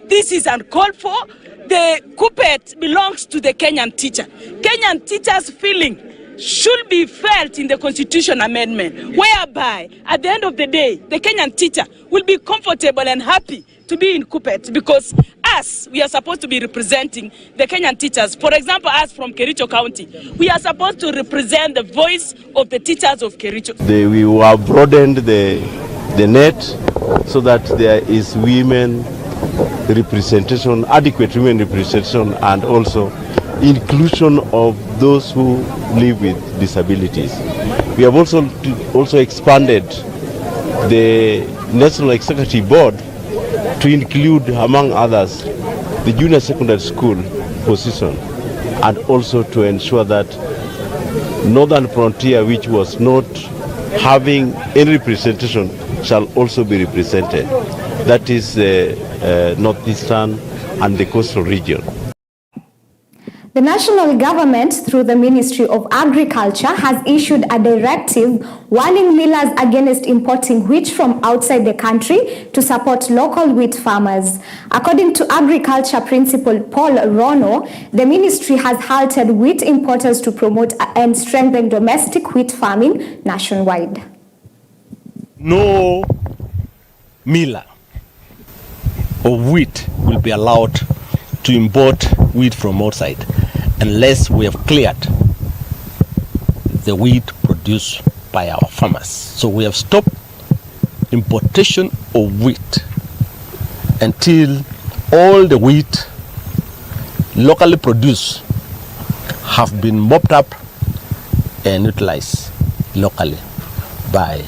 This is uncalled for. The KUPPET belongs to the Kenyan teacher. Kenyan teachers' feeling should be felt in the Constitution Amendment, whereby at the end of the day, the Kenyan teacher will be comfortable and happy to be in KUPPET, because us, we are supposed to be representing the Kenyan teachers. For example, us from Kericho County, we are supposed to represent the voice of the teachers of Kericho. We have broadened the net so that there is women representation, adequate women representation, and also inclusion of those who live with disabilities. We have also expanded the National Executive Board to include, among others, the junior secondary school position, and also to ensure that Northern Frontier, which was not having any representation, shall also be represented. That is Northeastern and the coastal region. The national government, through the Ministry of Agriculture, has issued a directive warning millers against importing wheat from outside the country to support local wheat farmers. According to Agriculture Principal Paul Rono, the ministry has halted wheat importers to promote and strengthen domestic wheat farming nationwide. No miller of wheat will be allowed to import wheat from outside unless we have cleared the wheat produced by our farmers. So we have stopped importation of wheat until all the wheat locally produced have been mopped up and utilized locally by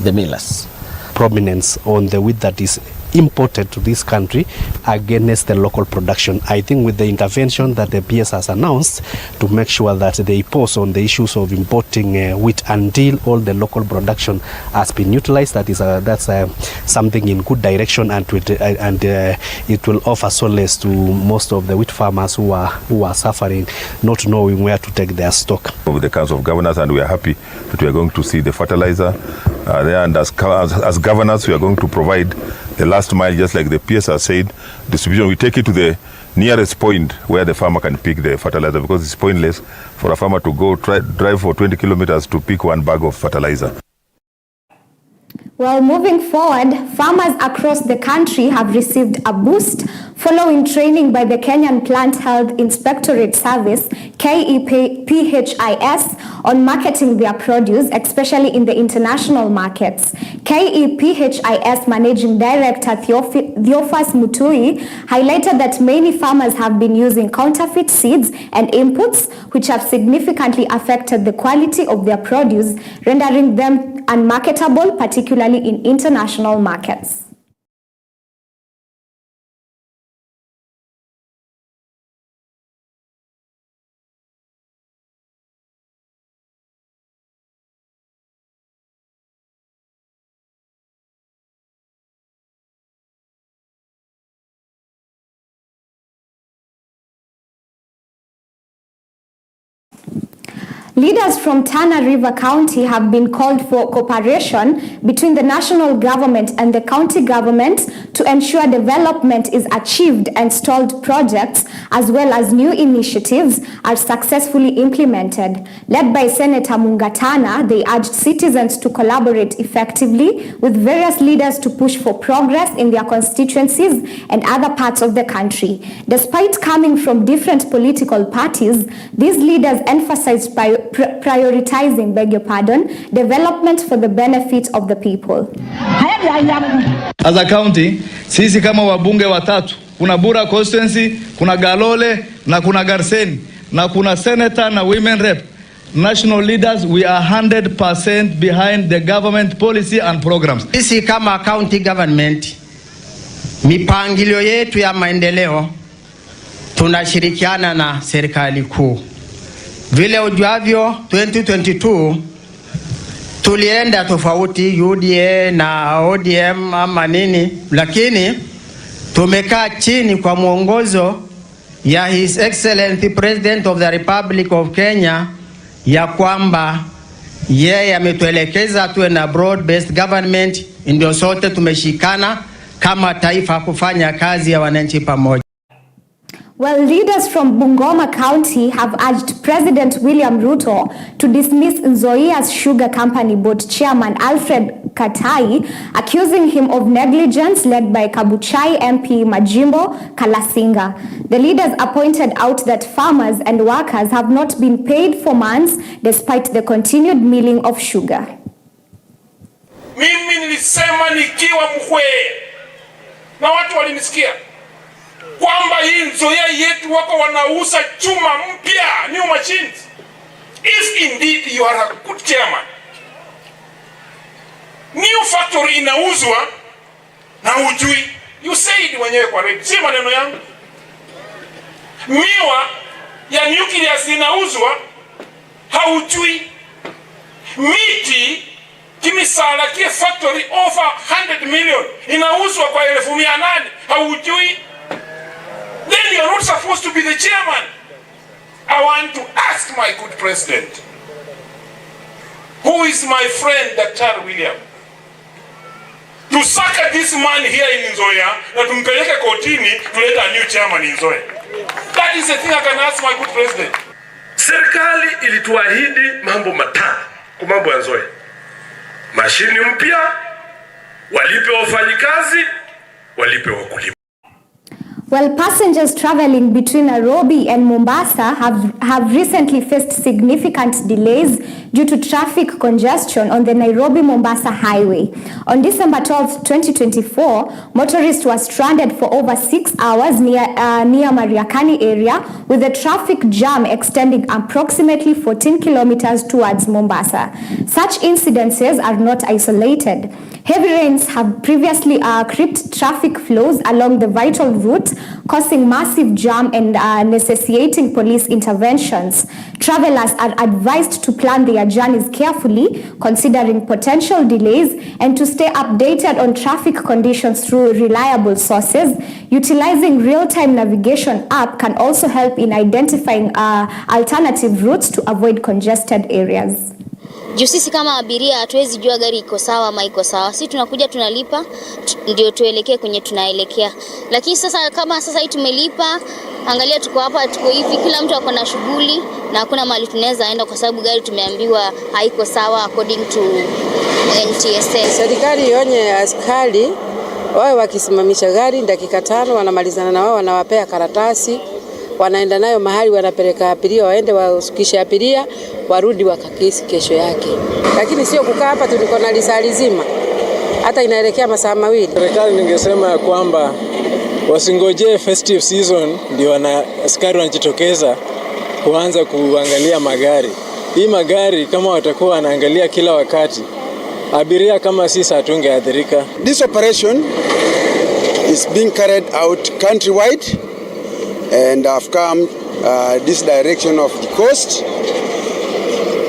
the millers. Prominence on the wheat that is imported to this country against the local production. I think with the intervention that the PS has announced to make sure that they pause on the issues of importing wheat until all the local production has been utilized, that's something in good direction, and it will offer solace to most of the wheat farmers who are suffering, not knowing where to take their stock. With the Council of Governors, and we are happy that we are going to see the fertilizer there, and as governors we are going to provide the last mile, just like the PS has said, distribution. We take it to the nearest point where the farmer can pick the fertilizer, because it's pointless for a farmer to go drive for 20 kilometers to pick one bag of fertilizer. Well, moving forward, farmers across the country have received a boost following training by the Kenyan Plant Health Inspectorate Service, KEPHIS, on marketing their produce, especially in the international markets. KEPHIS Managing Director Theophas Mutui highlighted that many farmers have been using counterfeit seeds and inputs, which have significantly affected the quality of their produce, rendering them unmarketable, particularly in international markets. Leaders from Tana River County have been called for cooperation between the national government and the county government to ensure development is achieved and stalled projects as well as new initiatives are successfully implemented. Led by Senator Mungatana, they urged citizens to collaborate effectively with various leaders to push for progress in their constituencies and other parts of the country. Despite coming from different political parties, these leaders emphasized prioritizing, development for the benefit of the people. As a county, sisi kama wabunge watatu, kuna Bura constituency, kuna Galole, na kuna Garseni, na kuna senator na women rep. National leaders, we are 100% behind the government policy and programs. Sisi kama county government, mipangilio yetu ya maendeleo tunashirikiana na serikali kuu. Vile ujuavyo 2022 tulienda tofauti UDA na ODM ama nini, lakini tumekaa chini kwa mwongozo ya His Excellency President of the Republic of Kenya ya kwamba yeye ametuelekeza tuwe na broad based government, ndio sote tumeshikana kama taifa kufanya kazi ya wananchi pamoja. Well, leaders from Bungoma County have urged President William Ruto to dismiss Nzoia's Sugar Company Board Chairman Alfred Katai, accusing him of negligence led by Kabuchai MP Majimbo Kalasinga. The leaders pointed out that farmers and workers have not been paid for months despite the continued milling of sugar. Mimi nilisema nikiwa Mkwee na watu walinisikia kwamba hii Nzoia yetu wako wanauza chuma mpya, new machines. If indeed you are a good chairman, new factory inauzwa na ujui, you said wenyewe kwa redio, si maneno yangu. Miwa ya nuclear zinauzwa haujui. Miti kimisala kie factory over 100 million inauzwa kwa 800 haujui. Then you are not supposed to be the chairman. I want to ask my good president, who is my friend Dr. William, to sucker this man here in Nzoia na tumpeleke kotini tuleta a new chairman in Nzoia. That is the thing I can ask my good president. Serikali ilituahidi mambo matatu kwa mambo ya Nzoia. Mashini mpya, walipe wafanyikazi, walipe wakulima. Well, passengers traveling between Nairobi and Mombasa have recently faced significant delays due to traffic congestion on the Nairobi-Mombasa highway. On December 12, 2024, motorists were stranded for over 6 hours near Mariakani area, with the traffic jam extending approximately 14 kilometers towards Mombasa. Such incidences are not isolated. Heavy rains have previously crimped traffic flows along the vital route, causing massive jam and necessitating police interventions. Travelers are advised to plan their journeys carefully, considering potential delays, and to stay updated on traffic conditions through reliable sources. Utilizing real-time navigation app can also help in identifying alternative routes to avoid congested areas. Juu sisi kama abiria hatuwezi jua gari iko sawa ama iko sawa. Sisi tunakuja tunalipa ndio tuelekee kwenye tunaelekea. Lakini sasa kama sasa hii tumelipa, angalia tuko hapa tuko hivi, kila mtu ako na shughuli na hakuna mahali tunaweza enda kwa sababu gari tumeambiwa haiko sawa according to NTSA. Serikali ionye askari wao wakisimamisha gari dakika 5 wanamalizana na wao, wanawapea karatasi, wanaenda nayo mahali, wanapeleka abiria waende wasukishe abiria, warudi wakakisi kesho yake. Lakini sio kukaa hapa tuliko na lisali zima, hata inaelekea masaa mawili. Serikali ningesema ya kwamba wasingojee festive season ndio askari wanajitokeza kuanza kuangalia magari. Hii magari kama watakuwa wanaangalia kila wakati, abiria kama sisi hatungeathirika. This operation is being carried out countrywide, and I've come this direction of the coast.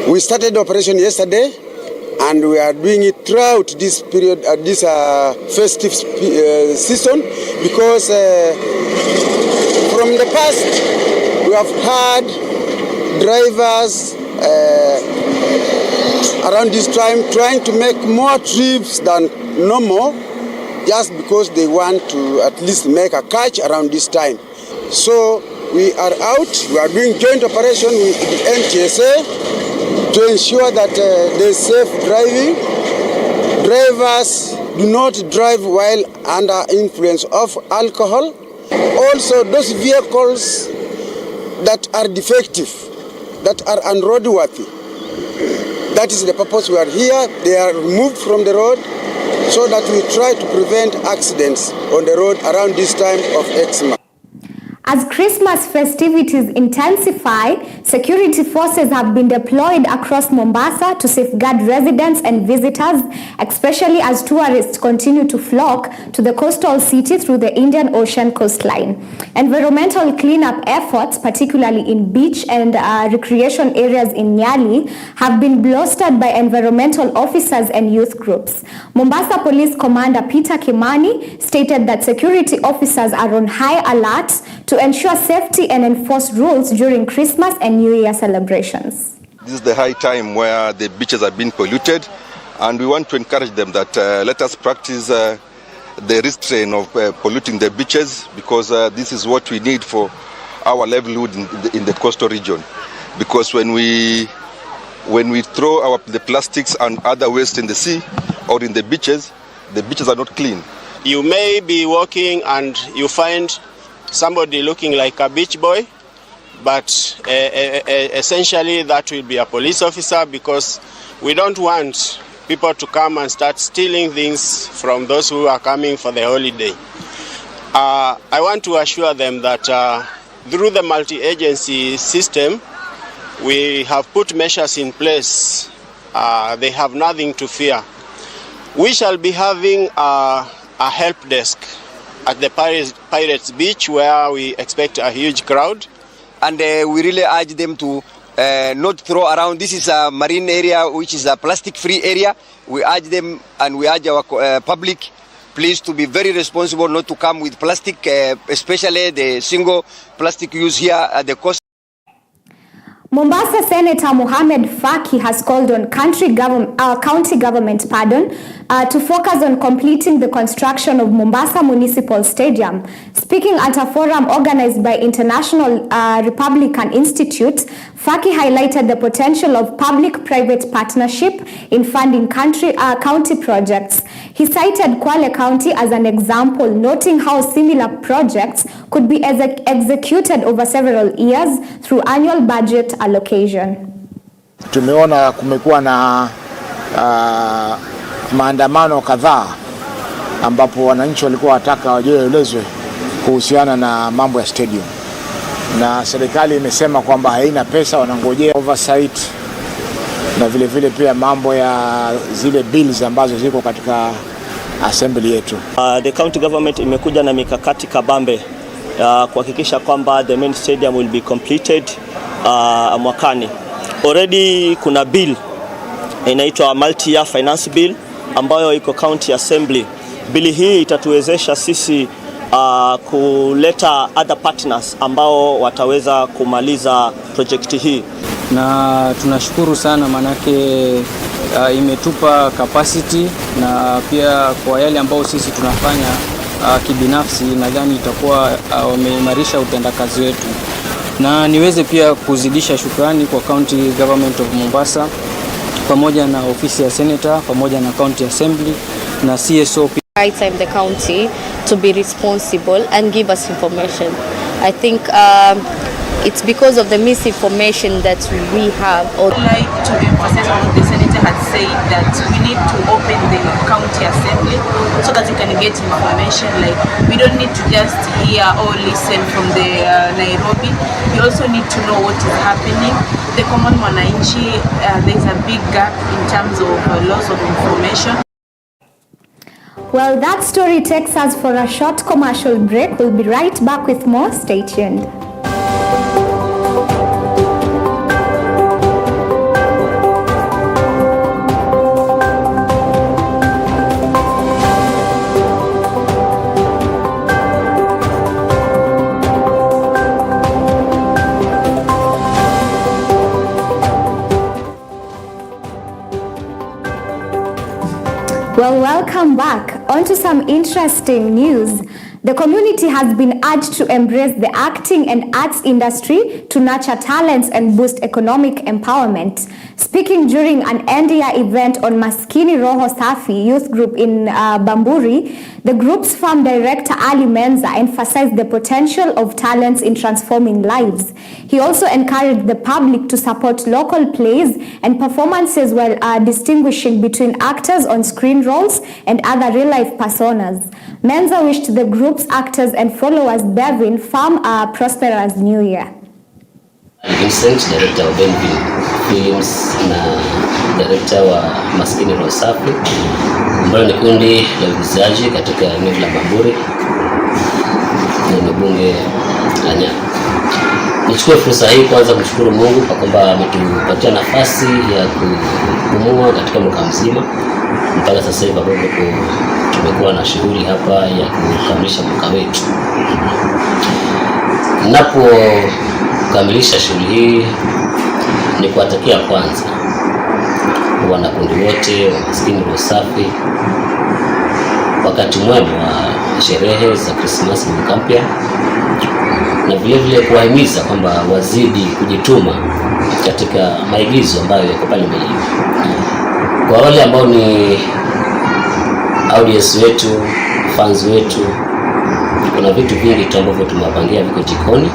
We started the operation yesterday, and we are doing it throughout this period, this festive season, because from the past we have had drivers around this time trying to make more trips than normal, just because they want to at least make a catch around this time. So we are out, we are doing joint operation with the NTSA to ensure that there's safe driving. Drivers do not drive while under influence of alcohol. Also, those vehicles that are defective, that are unroadworthy, that is the purpose we are here. They are removed from the road so that we try to prevent accidents on the road around this time of Xmas. As Christmas festivities intensify, security forces have been deployed across Mombasa to safeguard residents and visitors, especially as tourists continue to flock to the coastal city through the Indian Ocean coastline. Environmental cleanup efforts, particularly in beach and recreation areas in Nyali, have been bolstered by environmental officers and youth groups. Mombasa Police Commander Peter Kimani stated that security officers are on high alert to ensure safety and enforce rules during Christmas and New Year celebrations. This is the high time where the beaches are being polluted, and we want to encourage them that let us practice the restraint of polluting the beaches, because this is what we need for our livelihood in the coastal region. Because when we throw the plastics and other waste in the sea or in the beaches are not clean. You may be walking and you find somebody looking like a beach boy, but essentially that will be a police officer, because we don't want people to come and start stealing things from those who are coming for the holiday. I want to assure them that through the multi-agency system, we have put measures in place. They have nothing to fear. We shall be having a help desk at the Pirates Beach, where we expect a huge crowd. And we really urge them to not throw around. This is a marine area, which is a plastic-free area. We urge them and we urge our public, please, to be very responsible, not to come with plastic, especially the single plastic use here at the coast. Mombasa Senator Mohamed Faki has called on county government to focus on completing the construction of Mombasa Municipal Stadium. Speaking at a forum organized by International Republican Institute, Faki highlighted the potential of public-private partnership in funding county projects. He cited Kwale County as an example, noting how similar projects could be executed over several years through annual budget allocation. Tumeona kumekuwa na maandamano kadhaa ambapo wananchi walikuwa wataka wajielezwe kuhusiana na mambo ya stadium, na serikali imesema kwamba haina pesa, wanangojea oversight na vile vile pia mambo ya zile bills ambazo ziko katika assembly yetu. The county government imekuja na mikakati kabambe kuhakikisha kwamba the main stadium will be completed mwakani. Already kuna bill inaitwa multi-year finance bill ambayo iko county assembly. Bill hii itatuwezesha sisi kuleta other partners ambao wataweza kumaliza projekti hii. Na tunashukuru sana manake imetupa capacity, na pia kwa yale ambao sisi tunafanya kibinafsi, nadhani itakuwa wameimarisha utendakazi wetu. Na niweze pia kuzidisha shukrani kwa County Government of Mombasa pamoja na ofisi ya Senator pamoja na County Assembly na CSO. Right time the county to be responsible and give us information. I think it's because of the misinformation that we have. I'd like to emphasize what the Senator had said, that we need to open the county assembly so that we can get information. Like, we don't need to just hear or listen from the Nairobi. We also need to know what is happening. The common mwananchi, there's a big gap in terms of loss of information. Well, that story takes us for a short commercial break. We'll be right back with more. Stay tuned. Well, welcome back. On to some interesting news. The community has been urged to embrace the acting and arts industry to nurture talents and boost economic empowerment. Speaking during an NDI event on Maskini Roho Safi Youth Group in Bamburi, the group's farm director Ali Menza emphasized the potential of talents in transforming lives. He also encouraged the public to support local plays and performances while distinguishing between actors on screen roles and other real-life personas. Menza wished the group's actors and followers Bevin farm a prosperous new year. Vincent, director of Benvin Films na director wa Maskini Roho Safi, ambayo ni kundi la uigizaji katika eneo la Bamburi na bunge la Nyali. Nichukue fursa hii kwanza kumshukuru Mungu kwa kwamba ametupatia nafasi ya kupumua katika mwaka mzima mpaka sasa hivi ambapo tumekuwa na shughuli hapa ya kukamilisha mwaka wetu. Napo kukamilisha shughuli hii ni kuwatakia kwanza wanakundi wote wa Maskini Roho Safi wakati mwema wa sherehe za Krismasi na mwaka mpya, na vile kuwahimiza kwamba wazidi kujituma katika maigizo ambayo yako pale mbele. Kwa wale ambao ni audience wetu, fans wetu, kuna vitu vingi tu ambavyo tumewapangia viko jikoni.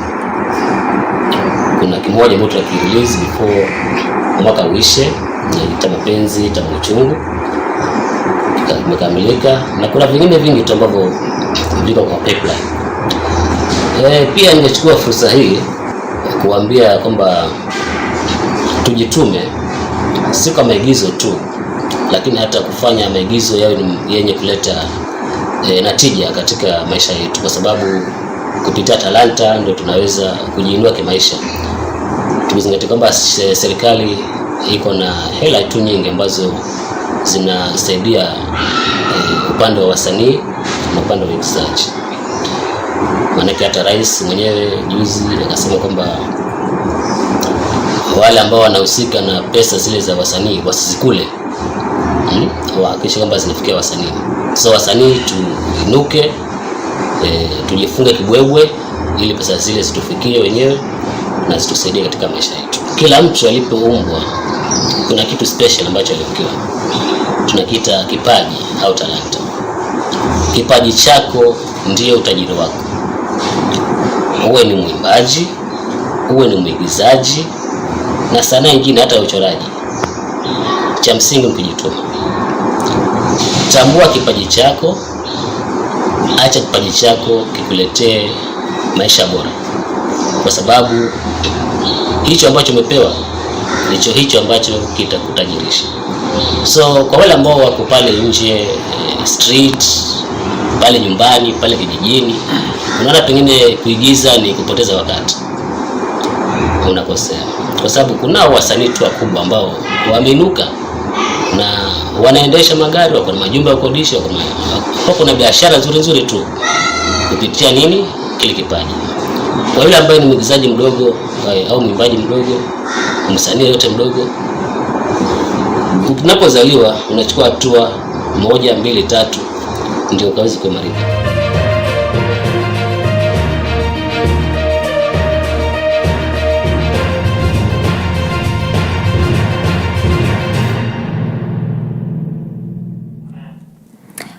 Kuna kimoja ambacho tutakirelease before mwaka uishe, na mapenzi tamu chungu imekamilika, na kuna vingine vingi tu ambavyo viko kwa pipeline. Pia ningechukua fursa hii kuambia kwamba tujitume, si kwa maigizo tu, lakini hata kufanya maigizo yawe yenye kuleta natija katika maisha yetu, kwa sababu kupitia talanta ndio tunaweza kujiinua kimaisha. Tumezingatia kwamba serikali iko na hela tu nyingi ambazo zinasaidia upande wa wasanii na upande wa uigizaji. Maanake hata rais mwenyewe juzi akasema kwamba wale ambao wanahusika na pesa zile za wasanii wasizikule, wahakikishe kwamba zinafikia wasanii. So wasanii tuinuke, tujifunge kibwebwe ili pesa zile zitufikie wenyewe na zitusaidie katika maisha yetu. Kila mtu alipoumbwa kuna kitu special ambacho alikiwa tunakiita kipaji au talanta. Kipaji chako ndio utajiri wako. Uwe ni mwimbaji, uwe ni mwigizaji na sanaa nyingine, hata uchoraji. Cha msingi mkijituma. Tambua kipaji chako, acha kipaji chako kikuletee maisha bora, kwa sababu hicho ambacho umepewa hicho ambacho kitakutajirisha. So kwa wale ambao wako pale nje, street, pale nyumbani, pale kijijini, unaona pengine kuigiza ni kupoteza wakati, unakosea, kwa sababu kuna wasanii tu wakubwa ambao wameinuka na wanaendesha magari, wako na majumba ya kukodisha, wako na biashara nzuri tu kupitia nini? Kile kipaji. Kwa yule ambaye ni mwigizaji mdogo au mwimbaji mdogo, msanii yote mdogo, unapozaliwa unachukua hatua 1, 2, 3 ndio ukaweza kuimarika.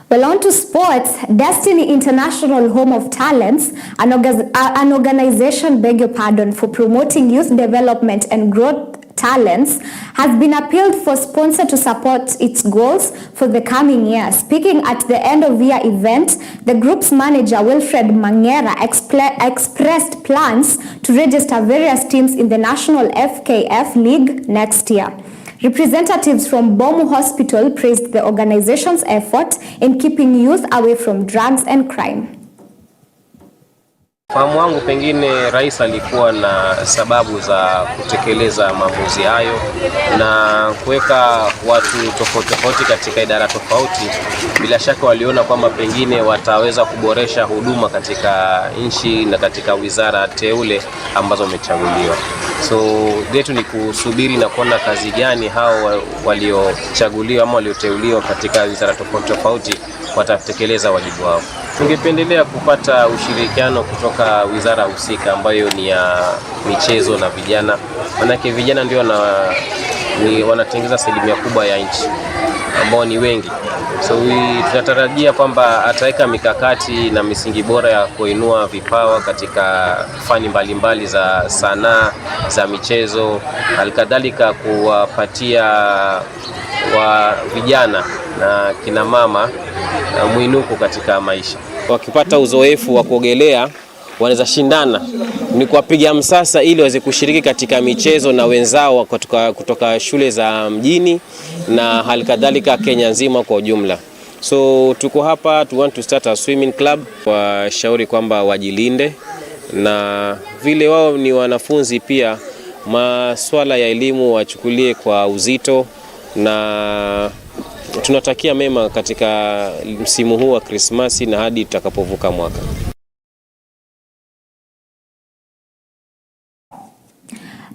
Well, on to sports. Destiny International Home of Talents, an organization, for promoting youth development and growth talents, has been appealed for sponsor to support its goals for the coming year. Speaking at the end of year event, the group's manager Wilfred Mangera expressed plans to register various teams in the National FKF League next year. Representatives from Bomu Hospital praised the organization's effort in keeping youth away from drugs and crime. Fahamu wangu pengine rais alikuwa na sababu za kutekeleza maamuzi hayo na kuweka watu tofauti katika idara tofauti. Bila shaka waliona kwamba pengine wataweza kuboresha huduma katika nchi na katika wizara teule ambazo wamechaguliwa. So letu ni kusubiri na kuona kazi gani hao waliochaguliwa ama walioteuliwa katika wizara tofauti watatekeleza wajibu wao. Tungependelea kupata ushirikiano kutoka wizara husika ambayo ni ya michezo na vijana. Manake vijana ndio wanatengeza asilimia kubwa ya nchi ambao ni wengi. So tunatarajia kwamba ataweka mikakati na misingi bora ya kuinua vipawa katika fani mbalimbali za sanaa, za michezo, halikadhalika kuwapatia wa vijana na kina mama mwinuko katika maisha. Wakipata uzoefu wa kuogelea wanaweza shindana, ni kuwapiga msasa ili waweze kushiriki katika michezo na wenzao kutoka shule za mjini na halikadhalika Kenya nzima kwa ujumla. So tuko hapa, we want to start a swimming club. Washauri kwamba wajilinde, na vile wao ni wanafunzi pia, masuala ya elimu wachukulie kwa uzito, na tunatakia mema katika msimu huu wa Krismasi na hadi tutakapovuka mwaka.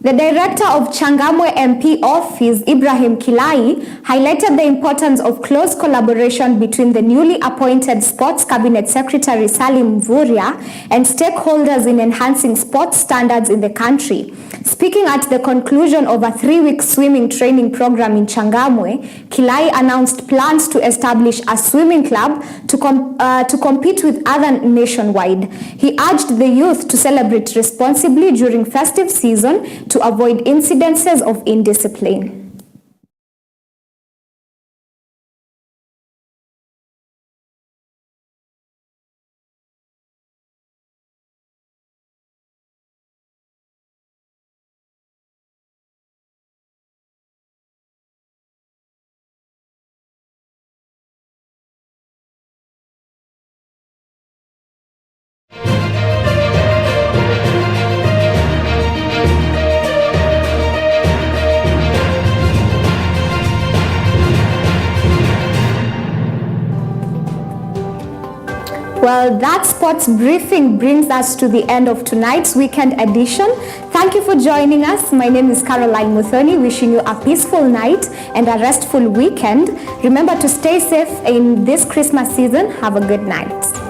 The director of Changamwe MP office, Ibrahim Kilai, highlighted the importance of close collaboration between the newly appointed Sports Cabinet Secretary Salim Mvurya and stakeholders in enhancing sports standards in the country. Speaking at the conclusion of a 3-week swimming training program in Changamwe, Kilai announced plans to establish a swimming club to compete with other nationwide. He urged the youth to celebrate responsibly during festive season to avoid incidences of indiscipline. Well, that sports briefing brings us to the end of tonight's weekend edition. Thank you for joining us. My name is Carolyne Muthoni, wishing you a peaceful night and a restful weekend. Remember to stay safe in this Christmas season. Have a good night.